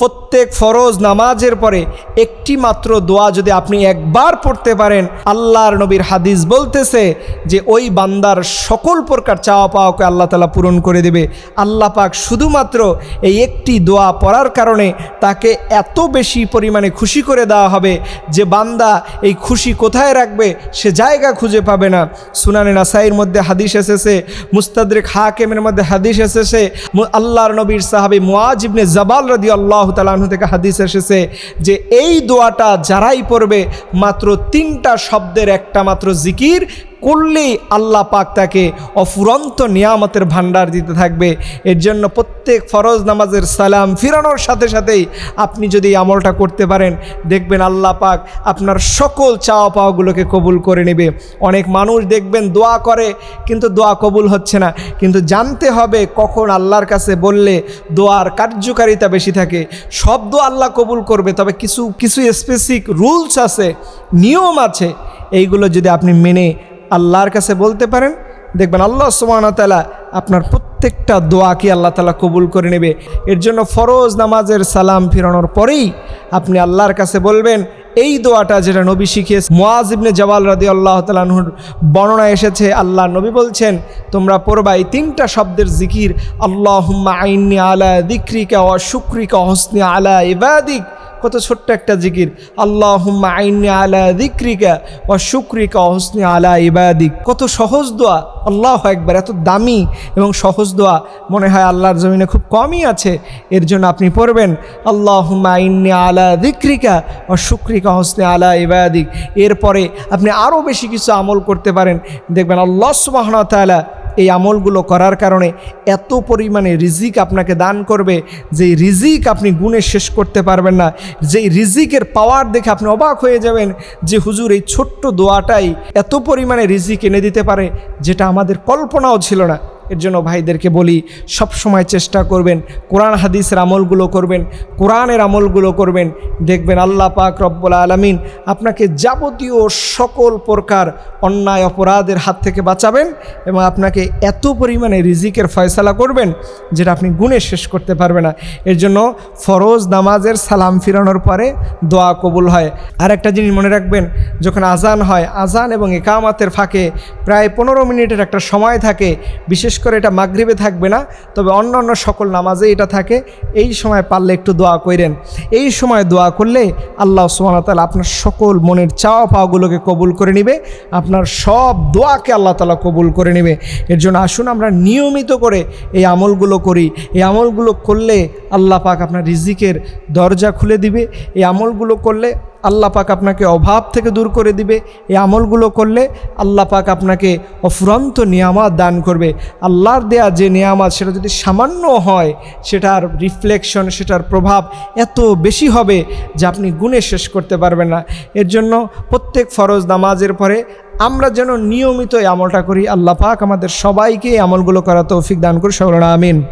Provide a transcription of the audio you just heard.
প্রত্যেক ফরজ নামাজের পরে একটি মাত্র দোয়া যদি আপনি একবার পড়তে পারেন, আল্লাহর নবীর হাদিস বলতেছে যে ওই বান্দার সকল প্রকার চাওয়া পাওয়াকে আল্লাহ তাআলা পূরণ করে দেবে। আল্লাহ পাক শুধুমাত্র এই একটি দোয়া পড়ার কারণে তাকে এত বেশি পরিমাণে খুশি করে দেওয়া হবে যে বান্দা এই খুশি কোথায় রাখবে সে জায়গা খুঁজে পাবে না। সুনানে নাসাইর মধ্যে হাদিস এসেছে, মুস্তাদরিক হাকিমের মধ্যে হাদিস এসেছে, আল্লাহর নবীর সাহাবী মুআজ ইবনে জাবাল রাদিয়াল্লাহু তাআলা আনহু থেকে হাদিস এসেছে যে এই দোয়াটা যারাই পড়বে মাত্র 3টা শব্দের একটা মাত্র জিকির করলেই আল্লাহ পাক তাকে অফুরন্ত নিয়ামতের ভান্ডার দিতে থাকবে। এর জন্য প্রত্যেক ফরজ নামাজের সালাম ফিরানোর সাথে সাথেই আপনি যদি এই আমলটা করতে পারেন, দেখবেন আল্লাহ পাক আপনার সকল চাওয়া পাওয়াগুলোকে কবুল করে নেবে। অনেক মানুষ দেখবেন দোয়া করে কিন্তু দোয়া কবুল হচ্ছে না, কিন্তু জানতে হবে কখন আল্লাহর কাছে বললে দোয়ার কার্যকারিতা বেশি থাকে। সব দোয়া আল্লাহ কবুল করবে, তবে কিছু কিছু স্পেসিফিক রুলস আছে, নিয়ম আছে, এইগুলো যদি আপনি মেনে আল্লাহর কাছে বলতে পারেন, দেখবেন আল্লাহ সুবহানাহু ওয়া তাআলা আপনার প্রত্যেকটা দোয়াকে আল্লাহ তাআলা কবুল করে নেবে। এর জন্য ফরজ নামাজের সালাম ফিরানোর পরেই আপনি আল্লাহর কাছে বলবেন এই দোয়াটা যেটা নবী শিখিয়েছে। মুআজ ইবনে জাবাল রাদিয়াল্লাহু তাআলা আনহুর বর্ণনা এসেছে, আল্লাহ নবী বলছেন তোমরা পড়বা এই 3টা শব্দের জিকির, আল্লাহুম্মা আইন্নি আলা যিকরিকা ওয়া শুকরিকা ওয়া হুসনি আলা ইবাদিক। কত ছোট্ট একটা জিকির, আল্লাহুম্মা আইন্নি আলা যিকরিকা ওয়া শুকরিকা ওয়া হুসনি আলা ইবাদিক। কত সহজ দোয়া, আল্লাহু আকবার। এত দামি এবং সহজ দোয়া মনে হয় আল্লাহর জমিনে খুব কমই আছে। এর জন্য আপনি পড়বেন আল্লাহুম্মা আইন্নি আলা যিকরিকা ওয়া শুকরিকা ওয়া হুসনি আলা ইবাদিক। এরপরে আপনি আরও বেশি কিছু আমল করতে পারেন, দেখবেন আল্লাহ সুবহানাহু ওয়া তাআলা এই আমলগুলো করার কারণে এত পরিমাণে রিজিক আপনাকে দান করবে যে রিজিক আপনি গুণে শেষ করতে পারবেন না। যেই রিজিকের পাওয়ার দেখে আপনি অবাক হয়ে যাবেন যে হুজুর এই ছোট্ট দোয়াটাই এত পরিমাণে রিজিক এনে দিতে পারে, যেটা আমাদের কল্পনাও ছিল না। এর জন্য ভাইদেরকে বলি সব সময় চেষ্টা করবেন কোরআন হাদিসের আমলগুলো করবেন, কোরআনের আমলগুলো করবেন, দেখবেন আল্লাহ পাক রব্বুল আলামিন আপনাকে যাবতীয় সকল প্রকার অন্যায় অপরাধের হাত থেকে বাঁচাবেন এবং আপনাকে এত পরিমাণে রিজিকের ফয়সালা করবেন যেটা আপনি গুণে শেষ করতে পারবেন না। এর জন্য ফরজ নামাজের সালাম ফিরানোর পরে দোয়া কবুল হয়। আর একটা জিনিস মনে রাখবেন, যখন আজান হয়, আজান এবং ইকামাতের ফাঁকে প্রায় 15 মিনিটের একটা সময় থাকে, বিশেষ করে এটা মাগরিবে থাকবে না, তবে অন্যান্য সকল নামাজে এটা থাকে। এই সময় পারলে একটু দোয়া করেন। এই সময় দোয়া করলে আল্লাহ সুবহানাহু ওয়া তাআলা আপনার সকল মনের চাওয়া পাওয়াগুলোকে কবুল করে নেবে, আপনার সব দোয়াকে আল্লাহ তাআলা কবুল করে নেবে। এর জন্য আসুন আমরা নিয়মিত করে এই আমলগুলো করি। এই আমলগুলো করলে আল্লাহ পাক আপনার রিজিকের দরজা খুলে দিবে। এই আমলগুলো করলে আল্লাহ পাক আপনাকে অভাব থেকে দূর করে দিবে। এই আমলগুলো করলে আল্লাহ পাক আপনাকে অফুরন্ত নিয়ামত দান করবে। আল্লাহর দেয়া যে নিয়ামত সেটা যদি সামান্য হয়, সেটার রিফ্লেকশন, সেটার প্রভাব এত বেশি হবে যে আপনি গুণে শেষ করতে পারবেন না। এর জন্য প্রত্যেক ফরজ নামাজের পরে আমরা যেন নিয়মিত এই আমলটা করি। আল্লাহ পাক আমাদের সবাইকে এই আমলগুলো করা তৌফিক দান করুন। সকলে আমিন।